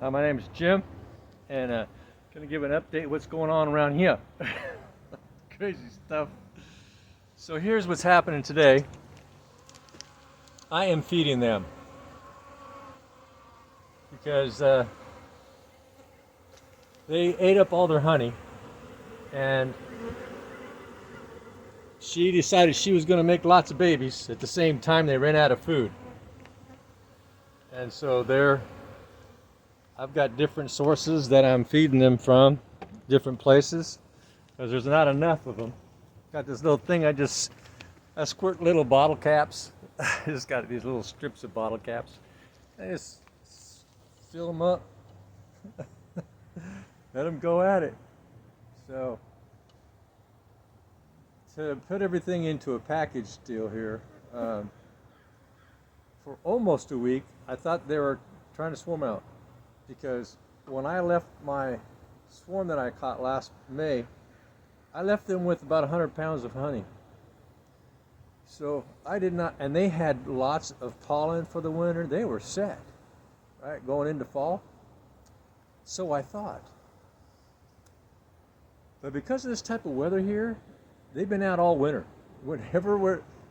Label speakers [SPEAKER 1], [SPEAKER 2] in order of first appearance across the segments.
[SPEAKER 1] My name is Jim, and going to give an update what's going on around here. Crazy stuff. So here's what's happening today. I am feeding them because they ate up all their honey, and she decided she was going to make lots of babies. At the same time, they ran out of food, and so I've got different sources that I'm feeding them from, different places, because there's not enough of them. Got this little thing I squirt little bottle caps. I just got these little strips of bottle caps. I just fill them up, let them go at it. So to put everything into a package deal here, for almost a week, I thought they were trying to swarm out. Because when I left my swarm that I caught last May, I left them with about 100 pounds of honey. So I did not, and they had lots of pollen for the winter. They were set, right, going into fall. So I thought. But because of this type of weather here, they've been out all winter,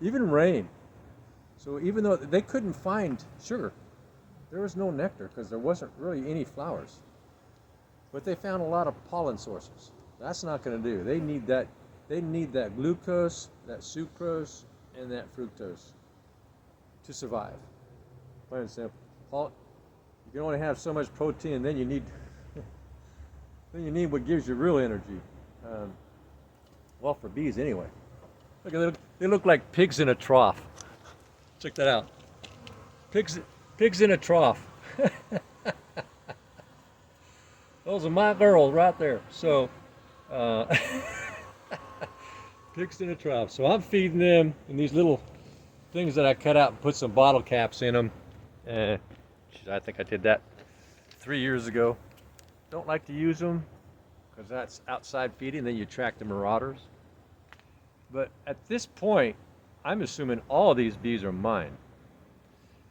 [SPEAKER 1] even rain. So even though they couldn't find sugar, there was no nectar because there wasn't really any flowers. But they found a lot of pollen sources. That's not going to do. They need that glucose, that sucrose, and that fructose to survive. Plain and simple. You can only have so much protein, then you need what gives you real energy. Well, for bees anyway. Look, they look like pigs in a trough. Check that out. Pigs in a trough. Those are my girls right there. So, pigs in a trough. So I'm feeding them in these little things that I cut out and put some bottle caps in them. I think I did that 3 years ago. Don't like to use them because that's outside feeding. Then you attract the marauders. But at this point, I'm assuming all of these bees are mine.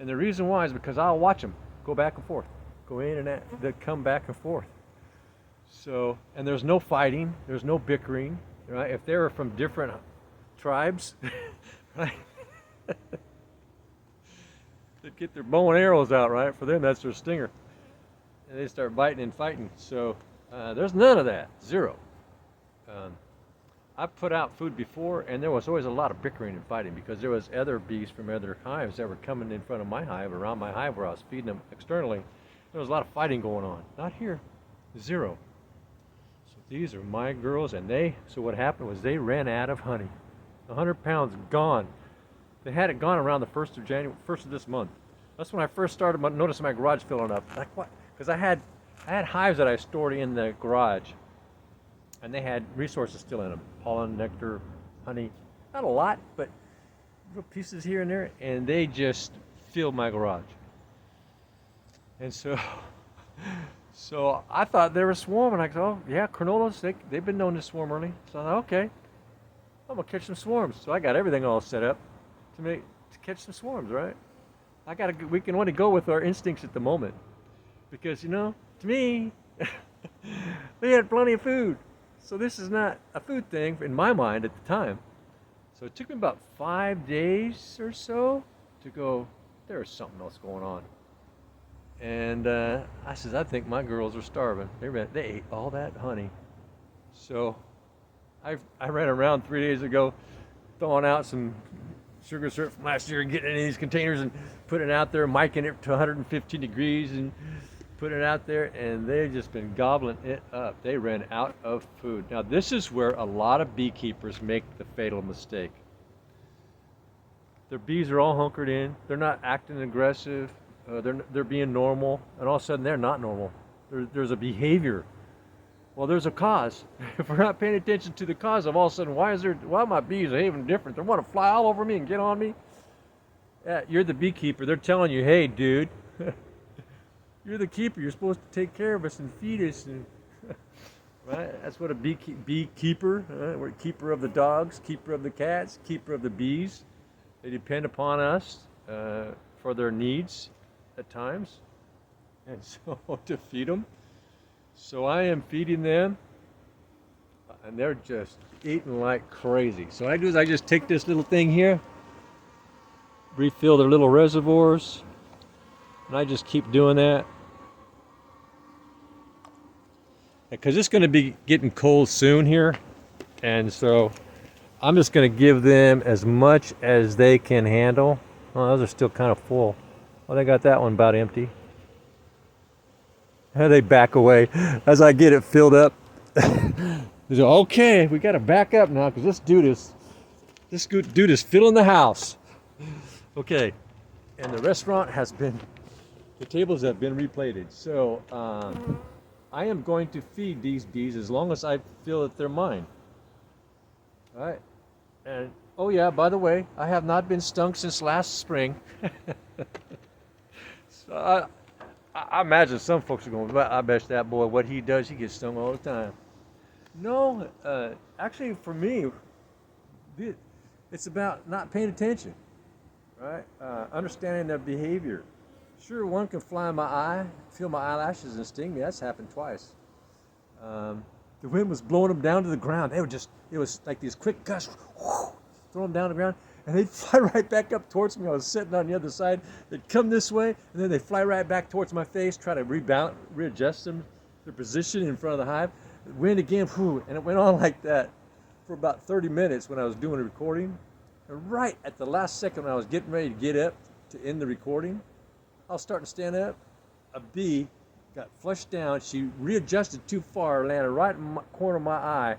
[SPEAKER 1] And the reason why is because I'll watch them go back and forth, go in and out, they come back and forth. So, and there's no fighting, there's no bickering, right? If they were from different tribes, right? They'd get their bow and arrows out, right? For them, that's their stinger. And they start biting and fighting. So there's none of that, zero. I've put out food before, and there was always a lot of bickering and fighting because there was other bees from other hives that were coming in front of my hive, around my hive where I was feeding them externally. There was a lot of fighting going on. Not here, zero. So these are my girls, and so what happened was they ran out of honey. 100 pounds gone. They had it gone around the 1st of January, 1st of this month. That's when I first started noticing my garage filling up. Like what? Because I had hives that I stored in the garage. And they had resources still in them. Pollen, nectar, honey. Not a lot, but little pieces here and there. And they just filled my garage. And so I thought they were swarming. I go, oh, yeah, Cronulas, they've been known to swarm early. So I thought, okay, I'm going to catch some swarms. So I got everything all set up to catch some swarms, right? We can only go with our instincts at the moment. Because, to me, they had plenty of food. So this is not a food thing in my mind at the time. So it took me about 5 days or so to go, there's something else going on. And I said, I think my girls are starving. They ate all that honey. So I ran around 3 days ago throwing out some sugar syrup from last year and getting it in these containers and putting it out there, miking it to 115 degrees and put it out there, and they've just been gobbling it up. They ran out of food. Now this is where a lot of beekeepers make the fatal mistake. Their bees are all hunkered in. They're not acting aggressive. They're being normal, and all of a sudden they're not normal. There's a behavior. Well, there's a cause. If we're not paying attention to the cause of all of a sudden, why are my bees behaving different? They want to fly all over me and get on me. Yeah, you're the beekeeper. They're telling you, hey, dude. You're the keeper. You're supposed to take care of us and feed us. And right? That's what a beekeeper. We're keeper of the dogs, keeper of the cats, keeper of the bees. They depend upon us for their needs at times. and so to feed them. So I am feeding them, and they're just eating like crazy. So what I do is I just take this little thing here, refill their little reservoirs, and I just keep doing that. Because it's going to be getting cold soon here, and so I'm just going to give them as much as they can handle. Oh, those are still kind of full. Oh, they got that one about empty. And they back away as I get it filled up. They say, okay, we got to back up now because this dude is filling the house. Okay, and the restaurant has been, the tables have been replated. So I am going to feed these bees as long as I feel that they're mine. All right, and oh yeah, by the way, I have not been stung since last spring. So I imagine some folks are going, I bet that boy, what he does, he gets stung all the time. No, actually for me, it's about not paying attention, right? Understanding their behavior. Sure, one can fly in my eye, feel my eyelashes and sting me. That's happened twice. The wind was blowing them down to the ground. They were just, it was like these quick gusts, whoo, throw them down to the ground, and they'd fly right back up towards me. I was sitting on the other side. They'd come this way, and then they'd fly right back towards my face, try to readjust their position in front of the hive. Wind again, whoo, and it went on like that for about 30 minutes when I was doing a recording. And right at the last second when I was getting ready to get up to end the recording, I was starting to stand up. A bee got flushed down. She readjusted too far, landed right in the corner of my eye,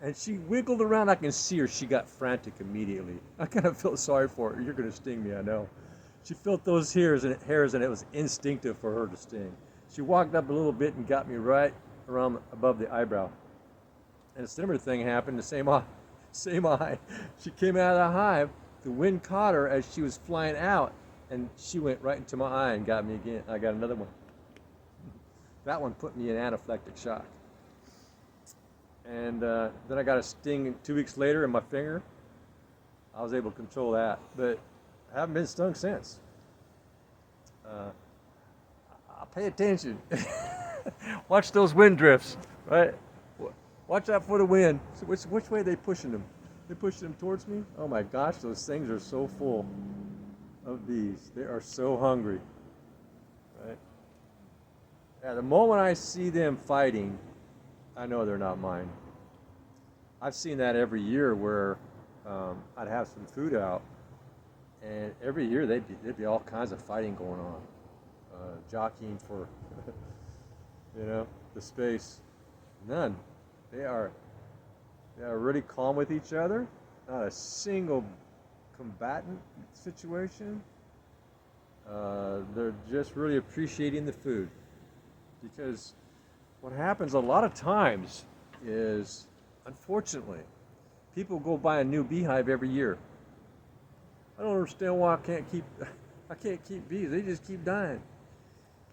[SPEAKER 1] and she wiggled around. I can see her. She got frantic immediately. I kind of felt sorry for her. You're going to sting me, I know. She felt those hairs, and it was instinctive for her to sting. She walked up a little bit and got me right around above the eyebrow. And a similar thing happened, the same eye. She came out of the hive. The wind caught her as she was flying out, and she went right into my eye and got me again. I got another one. That one put me in anaphylactic shock. And then I got a sting 2 weeks later in my finger. I was able to control that, but I haven't been stung since. I'll pay attention. Watch those wind drifts, right? Watch out for the wind. So which way are they pushing them? They pushing them towards me? Oh my gosh, those things are so full of bees. They are so hungry, right? Yeah, the moment I see them fighting, I know they're not mine. I've seen that every year where I'd have some food out, and every year there'd be all kinds of fighting going on, jockeying for, the space. None. They are really calm with each other. Not a single combatant situation. They're just really appreciating the food, because what happens a lot of times is, unfortunately, people go buy a new beehive every year. I don't understand why I can't keep bees. They just keep dying.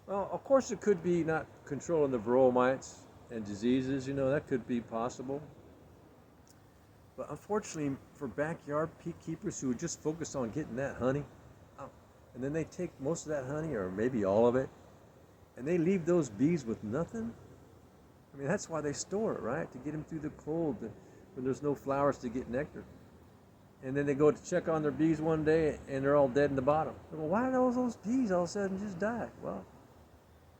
[SPEAKER 1] Well, of course it could be not controlling the varroa mites and diseases, that could be possible. But unfortunately, for backyard beekeepers who just focus on getting that honey, and then they take most of that honey, or maybe all of it, and they leave those bees with nothing. I mean, that's why they store it, right? To get them through the cold when there's no flowers to get nectar. And then they go to check on their bees one day, and they're all dead in the bottom. Well, why did all those bees all of a sudden just die? Well,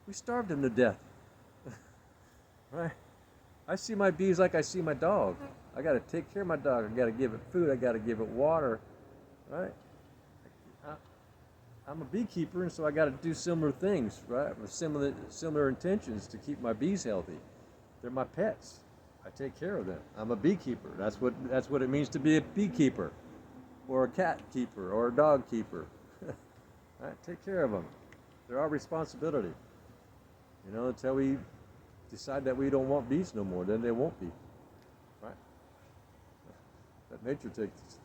[SPEAKER 1] we starved them to death. Right? I see my bees like I see my dog. I got to take care of my dog. I got to give it food. I got to give it water. Right? I'm a beekeeper, and so I got to do similar things, right? With similar intentions to keep my bees healthy. They're my pets. I take care of them. I'm a beekeeper. That's what it means to be a beekeeper, or a cat keeper, or a dog keeper. Right? Take care of them. They're our responsibility. Until we decide that we don't want bees no more, then they won't be. Right? Let nature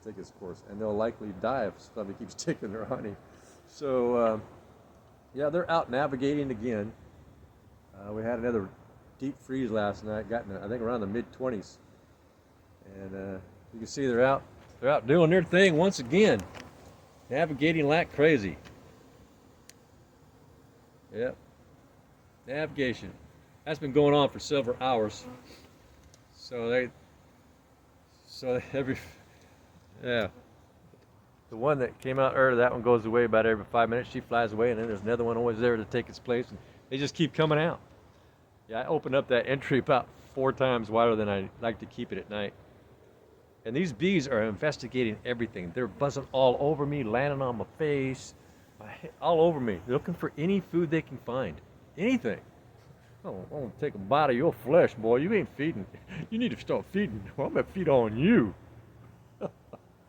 [SPEAKER 1] take its course, and they'll likely die if somebody keeps taking their honey. So, yeah, they're out navigating again. We had another deep freeze last night, got I think around the mid-20s, and you can see they're out doing their thing once again, navigating like crazy. Yep. Navigation. That's been going on for several hours. So every, yeah. The one that came out earlier, that one goes away about every 5 minutes. She flies away, and then there's another one always there to take its place. And they just keep coming out. Yeah, I opened up that entry about 4 times wider than I like to keep it at night. And these bees are investigating everything. They're buzzing all over me, landing on my face, all over me. They're looking for any food they can find. Anything. Oh, I'm going to take a bite of your flesh, boy. You ain't feeding. You need to start feeding. Well, I'm going to feed on you.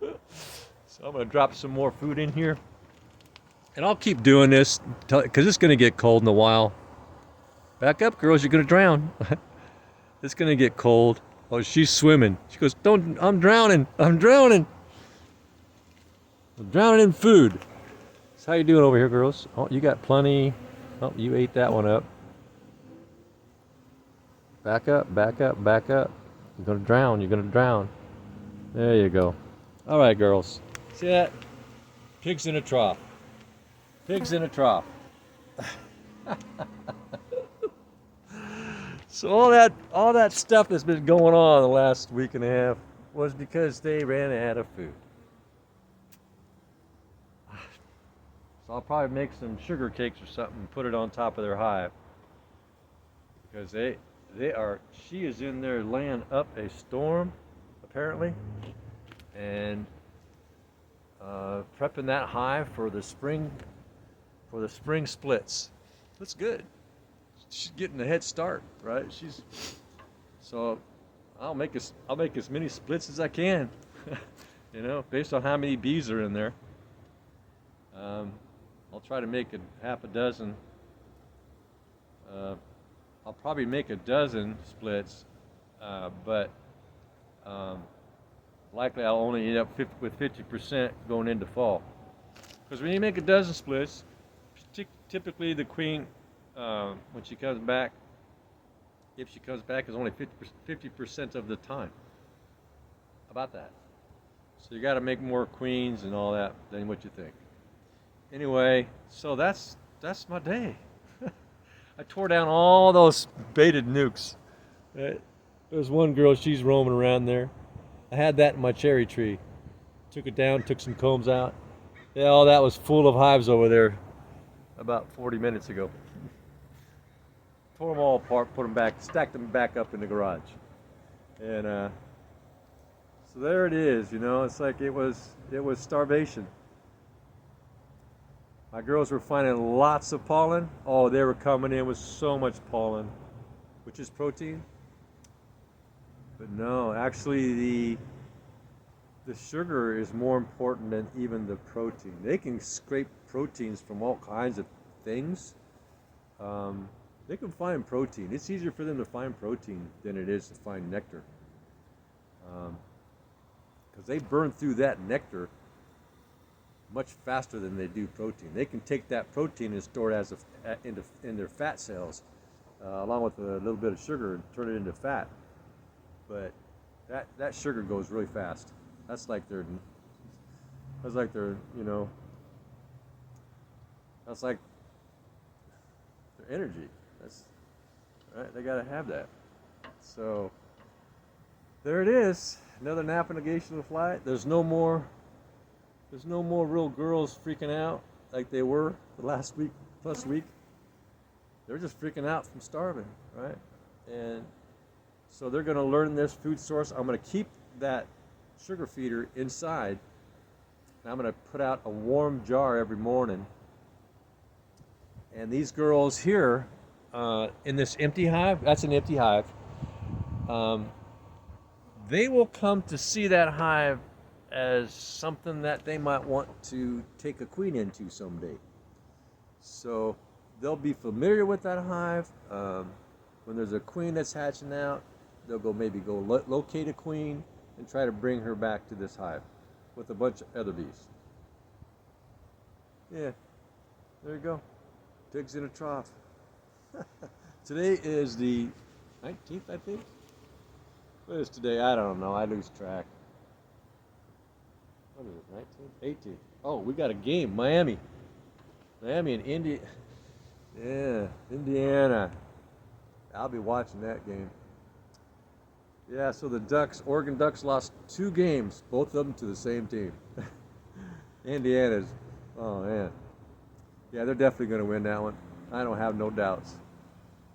[SPEAKER 1] So I'm going to drop some more food in here. And I'll keep doing this because it's going to get cold in a while. Back up, girls. You're going to drown. It's going to get cold. Oh, she's swimming. She goes, don't, I'm drowning. I'm drowning. I'm drowning in food. So how you doing over here, girls? Oh, you got plenty. Oh, you ate that one up. Back up, back up, back up. You're going to drown. You're going to drown. There you go. All right, girls. See that? Pigs in a trough. Pigs in a trough. So all that stuff that's been going on the last week and a half was because they ran out of food. So I'll probably make some sugar cakes or something and put it on top of their hive. Because she is in there laying up a storm, apparently, and prepping that hive for the spring splits. That's good. She's getting a head start, right? So I'll make as many splits as I can, based on how many bees are in there. I'll try to make half a dozen. I'll probably make a dozen splits, but likely I'll only end up with 50% going into fall. Because when you make a dozen splits, typically the queen, when she comes back, if she comes back, is only 50% of the time. How about that? So you got to make more queens and all that than what you think. Anyway, so that's my day. I tore down all those baited nukes. There's one girl, she's roaming around there. I had that in my cherry tree. Took it down, took some combs out. Yeah, all that was full of hives over there about 40 minutes ago. Tore them all apart, put them back, stacked them back up in the garage. And so there it is, it's like it was starvation. My girls were finding lots of pollen. Oh, they were coming in with so much pollen, which is protein. But no, actually the sugar is more important than even the protein. They can scrape proteins from all kinds of things. They can find protein. It's easier for them to find protein than it is to find nectar. Because they burn through that nectar much faster than they do protein. They can take that protein and store it in their fat cells, along with a little bit of sugar, and turn it into fat. But that sugar goes really fast. That's like their that's like their energy. That's right. They gotta have that. So there it is. Another navigational flight. There's no more real girls freaking out like they were the last week plus week. They're just freaking out from starving, right? And so they're going to learn this food source. I'm going to keep that sugar feeder inside, and I'm going to put out a warm jar every morning. And these girls here in this empty hive, that's an empty hive, they will come to see that hive as something that they might want to take a queen into someday. So they'll be familiar with that hive. When there's a queen that's hatching out, they'll go locate a queen and try to bring her back to this hive with a bunch of other bees. Yeah, there you go. Pigs in a trough. Today is the 19th, I think. What is today? I don't know. I lose track. What is it, 19th? 18th. Oh, we got a game. Miami and India. Yeah, Indiana. I'll be watching that game. Yeah, so the Ducks, Oregon Ducks lost 2 games, both of them to the same team. Indiana's, oh man. Yeah, they're definitely going to win that one. I don't have no doubts.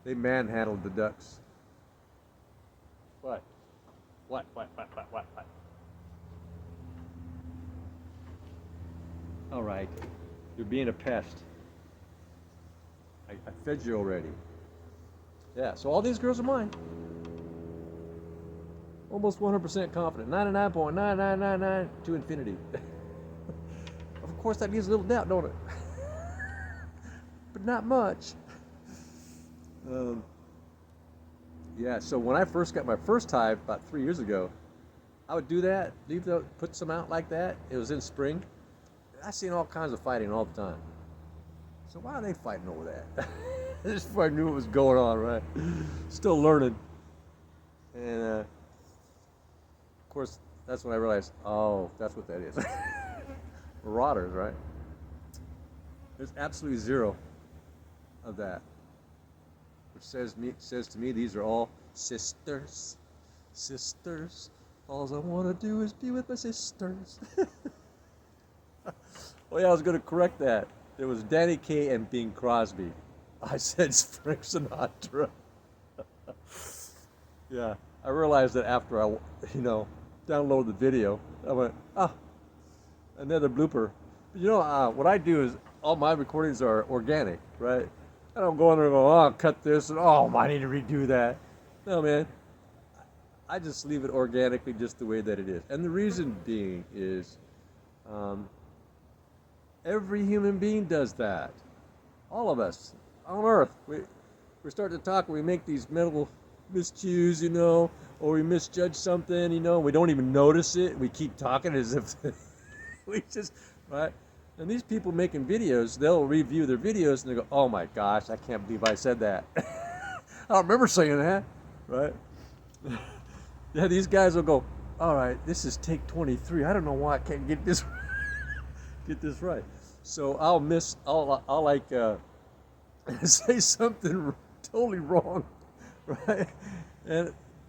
[SPEAKER 1] They manhandled the Ducks. What? What? All right. You're being a pest. I fed you already. Yeah, so all these girls are mine. Almost 100% confident. 99.9999 to infinity. Of course, that leaves a little doubt, don't it? But not much. Yeah, so when I first got my first hive about 3 years ago, I would do that, put some out like that. It was in spring. I seen all kinds of fighting all the time. So why are they fighting over that? Just before I knew what was going on, right? Still learning. And of course, that's when I realized, oh, that's what that is. Marauders, right? There's absolutely zero of that. Which says to me, these are all sisters. Sisters. All I want to do is be with my sisters. Oh yeah, I was going to correct that. It was Danny Kaye and Bing Crosby. I said Frank Sinatra. Yeah, I realized that after I, downloaded the video. I went, another blooper. What I do is all my recordings are organic, right? I don't go in there and go, oh, cut this, and oh, I need to redo that. No, man. I just leave it organically just the way that it is. And the reason being is every human being does that. All of us on Earth. We start to talk and we make these mental miscues, or we misjudge something, we don't even notice it. We keep talking as if we just, right? And these people making videos, they'll review their videos and they go, oh my gosh, I can't believe I said that. I don't remember saying that, right? Yeah, these guys will go, all right, this is take 23. I don't know why I can't get this right. So I'll like say something totally wrong, right?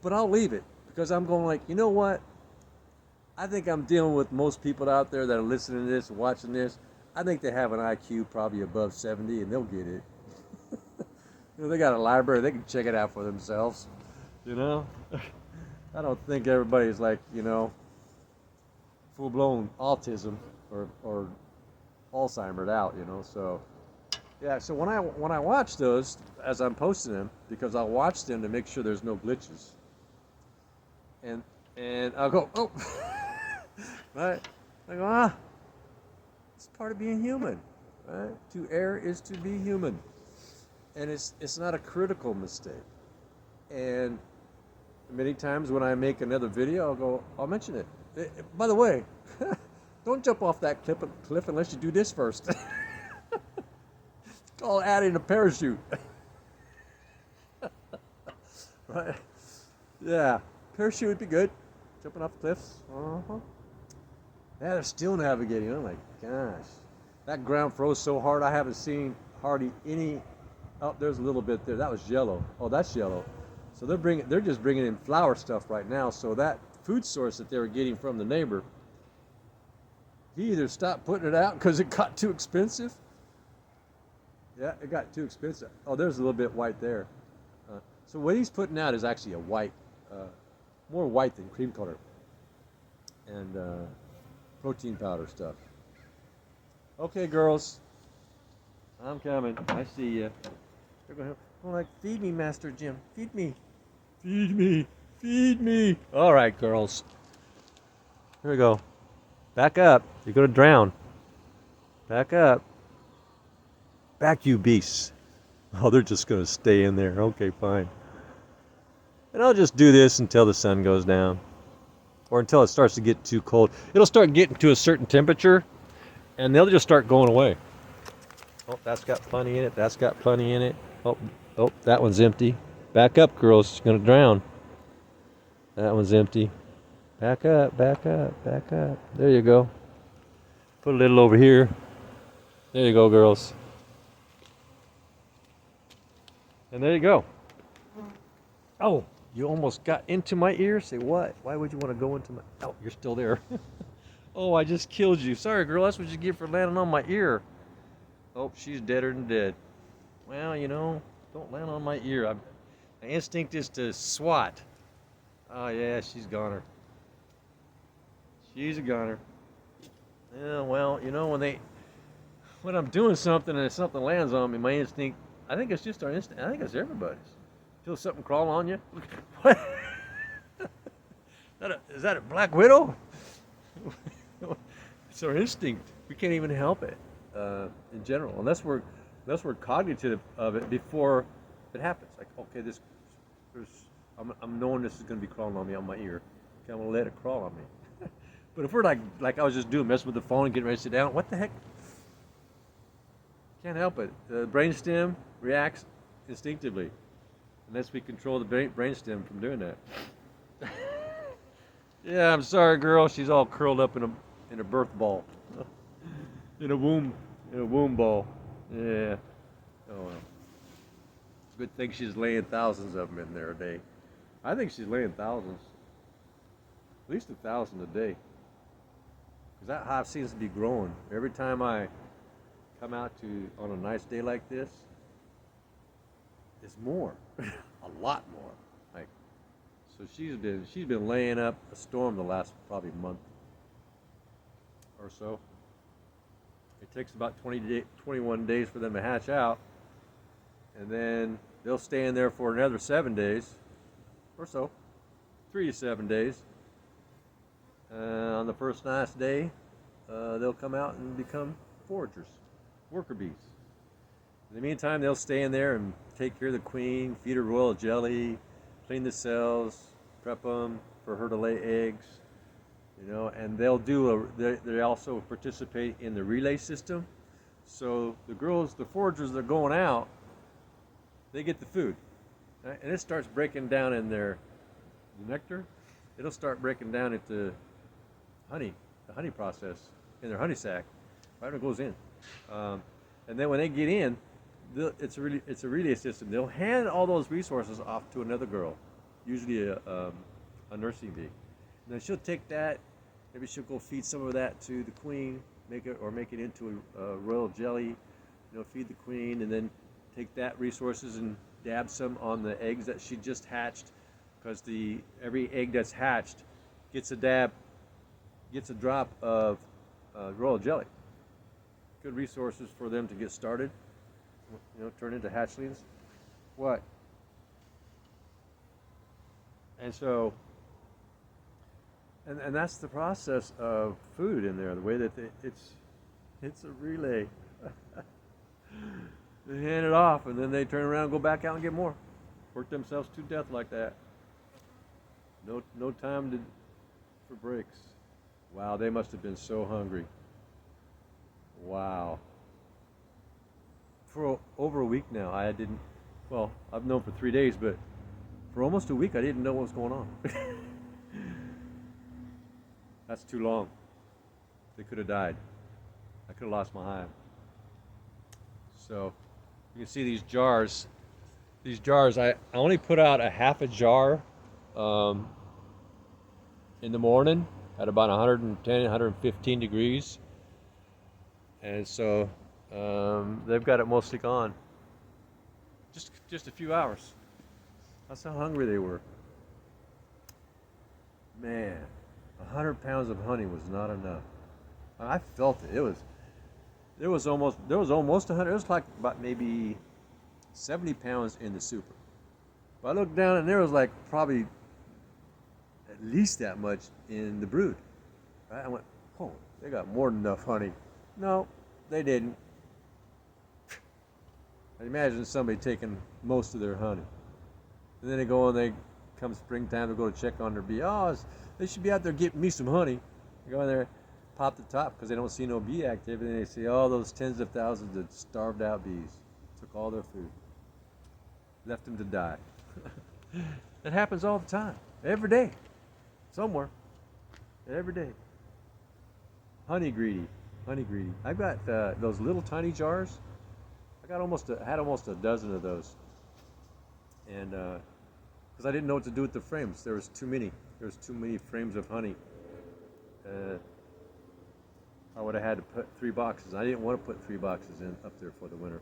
[SPEAKER 1] But I'll leave it because I'm going like, you know what? I think I'm dealing with most people out there that are listening to this, watching this. I think they have an IQ probably above 70 and they'll get it. They got a library, they can check it out for themselves, I don't think everybody's like, full-blown autism or Alzheimer's out, so yeah. So when I watch those as I'm posting them, because I'll watch them to make sure there's no glitches, and I'll go, oh, right? I go, it's part of being human, right? To err is to be human, and it's not a critical mistake. And many times when I make another video, I'll mention it. By the way, don't jump off that cliff unless you do this first. It's called adding a parachute. Right? Yeah, parachute would be good. Jumping off cliffs. Yeah, they're still navigating. Oh my gosh. That ground froze so hard I haven't seen hardly any. Oh, there's a little bit there. That was yellow. Oh, that's yellow. So they're just bringing in flower stuff right now. So that food source that they were getting from the neighbor, he either stopped putting it out because it got too expensive. Yeah, it got too expensive. Oh, there's a little bit white there. So what he's putting out is actually a white, more white than cream color, and protein powder stuff. Okay, girls, I'm coming. I see you. They're going like, feed me, Master Jim. Feed me. Feed me. Feed me. All right, girls. Here we go. Back up. You're going to drown. Back up. Back, you beasts. Oh, they're just going to stay in there. Okay, fine. And I'll just do this until the sun goes down. Or until it starts to get too cold. It'll start getting to a certain temperature, and they'll just start going away. Oh, that's got plenty in it. That's got plenty in it. Oh, that one's empty. Back up, girls. It's going to drown. That one's empty. Back up, back up, back up. There you go. Put a little over here. There you go, girls. And there you go. Oh, you almost got into my ear? Say what? Why would you want to go into my... Oh, you're still there. Oh, I just killed you. Sorry, girl. That's what you get for landing on my ear. Oh, she's deader than dead. Well, don't land on my ear. My instinct is to swat. Oh, yeah, she's goner. She's a goner. Yeah, well, when I'm doing something and something lands on me, my instinct, I think it's just our instinct. I think it's everybody's. Feel something crawl on you? What? Is that a black widow? It's our instinct. We can't even help it in general, unless we're cognitive of it before it happens. Like, okay, I'm knowing this is going to be crawling on me on my ear. Okay, I'm going to let it crawl on me. But if we're like I was just doing, messing with the phone and getting ready to sit down, what the heck? Can't help it. The brainstem reacts instinctively, unless we control the brainstem from doing that. Yeah, I'm sorry, girl. She's all curled up in a birth ball, in a womb ball. Yeah. Oh well. It's a good thing she's laying thousands of them in there a day. I think she's laying thousands, at least 1,000 a day. Because that hive seems to be growing every time I come out on a nice day like this. It's more, a lot more. Like, so she's been laying up a storm the last probably month or so. It takes about 21 days for them to hatch out, and then they'll stay in there for another 7 days or so, 3 to 7 days. On the first nice day, they'll come out and become foragers, worker bees. In the meantime, they'll stay in there and take care of the queen, feed her royal jelly, clean the cells, prep them for her to lay eggs, and they also participate in the relay system. So the foragers that are going out, they get the food, right? And it starts breaking down in the nectar. It'll start breaking down into honey, the honey process in their honey sac, right when it goes in. And then when they get in, it's a relay system. They'll hand all those resources off to another girl, usually a nursing bee. And then she'll take that. Maybe she'll go feed some of that to the queen, make it into a royal jelly. Feed the queen, and then take that resources and dab some on the eggs that she just hatched, because every egg that's hatched gets a drop of royal jelly. Good resources for them to get started. Turn into hatchlings. What? And so, and that's the process of food in there. The way that it's a relay. They hand it off, and then they turn around and go back out and get more. Work themselves to death like that. No time for breaks. Wow, they must have been so hungry. Wow. For over a week now, I've known for 3 days, but for almost a week, I didn't know what was going on. That's too long. They could have died. I could have lost my hive. So, you can see these jars. I only put out a half a jar in the morning at about 110, 115 degrees. And so they've got it mostly gone. Just a few hours. That's how hungry they were. Man, 100 pounds of honey was not enough. I felt it. There was almost 100. It was like about maybe 70 pounds in the super. But I looked down and there was like probably at least that much in the brood. Right? I went, oh, they got more than enough honey. No, they didn't. I imagine somebody taking most of their honey. And then come springtime, they go to check on their bee. Oh, they should be out there getting me some honey. They go in there, pop the top because they don't see no bee activity. And they see all those tens of thousands of starved out bees. Took all their food. Left them to die. That happens all the time. Every day. Somewhere. Every day. Honey greedy. I've got those little tiny jars. I had almost a dozen of those. and because I didn't know what to do with the frames. There was too many. There was too many frames of honey. I would have had to put 3 boxes. I didn't want to put 3 boxes in up there for the winter.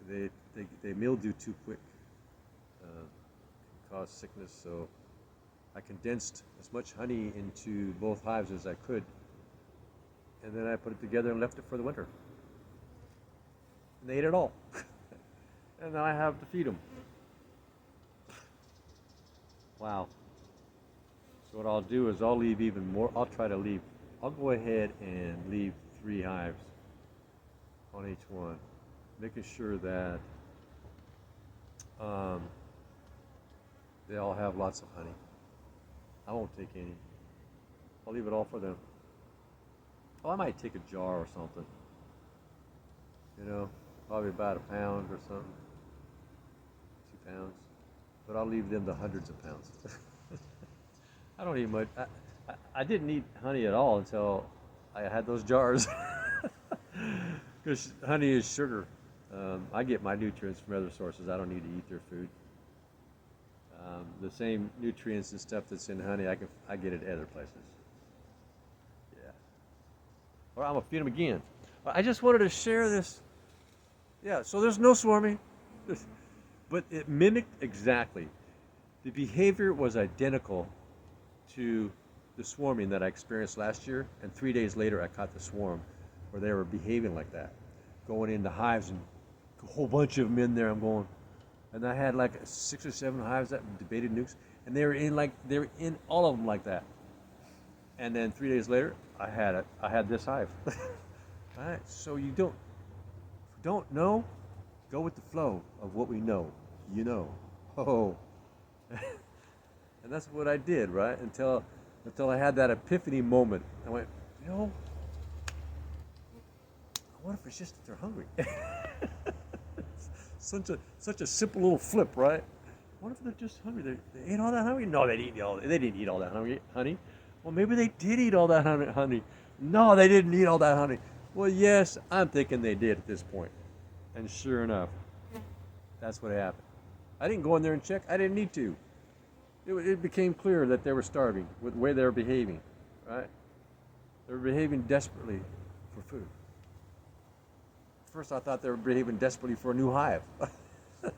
[SPEAKER 1] They mildew too quick, cause sickness. So I condensed as much honey into both hives as I could, and then I put it together and left it for the winter. And they ate it all, and now I have to feed them. Wow. So what I'll do is I'll leave even more. I'll go ahead and leave 3 hives on each one, making sure that they all have lots of honey. I won't take any. I'll leave it all for them. Oh, I might take a jar or something. You know, probably about a pound or something, 2 pounds. But I'll leave them the hundreds of pounds. I don't eat much. I didn't eat honey at all until I had those jars. Because honey is sugar. I get my nutrients from other sources. I don't need to eat their food. The same nutrients and stuff that's in honey, I get it other places. Yeah. All right, I'm gonna feed them again. I just wanted to share this. Yeah. So there's no swarming, but it mimicked exactly. The behavior was identical to the swarming that I experienced last year, and 3 days later I caught the swarm where they were behaving like that, going into hives and a whole bunch of them in there. I'm going, and I had like 6 or 7 hives that debated nukes, and they were in all of them like that. And then 3 days later, I had this hive. All right, so you don't know, go with the flow of what we know. You know, oh, and that's what I did, right? Until I had that epiphany moment. I went, you know, I wonder if it's just that they're hungry. Such a simple little flip, right? What if they're just hungry? They ate all that honey? No, they didn't eat all that honey. Well, maybe they did eat all that honey. No, they didn't eat all that honey. Well, yes, I'm thinking they did at this point. And sure enough, that's what happened. I didn't go in there and check. I didn't need to. It became clear that they were starving with the way they were behaving, right? They were behaving desperately for food. First, I thought they were behaving desperately for a new hive. But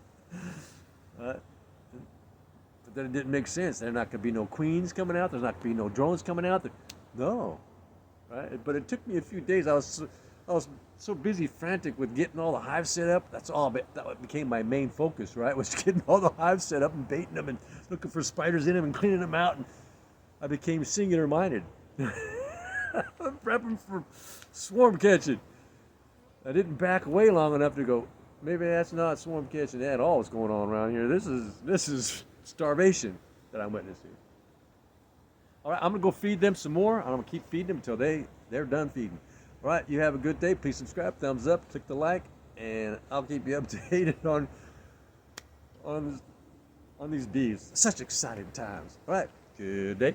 [SPEAKER 1] then it didn't make sense. There's not going to be no queens coming out. There's not going to be no drones coming out. No, right? But it took me a few days. I was so busy, frantic with getting all the hives set up. That became my main focus, right? Was getting all the hives set up and baiting them and looking for spiders in them and cleaning them out. And I became singular-minded. I'm prepping for swarm catching. I didn't back away long enough to go, maybe that's not swarm catching at all what's going on around here. This is starvation that I'm witnessing. All right, I'm going to go feed them some more. I'm going to keep feeding them until they're done feeding. All right, you have a good day. Please subscribe, thumbs up, click the like, and I'll keep you updated on these bees. Such exciting times. All right, good day.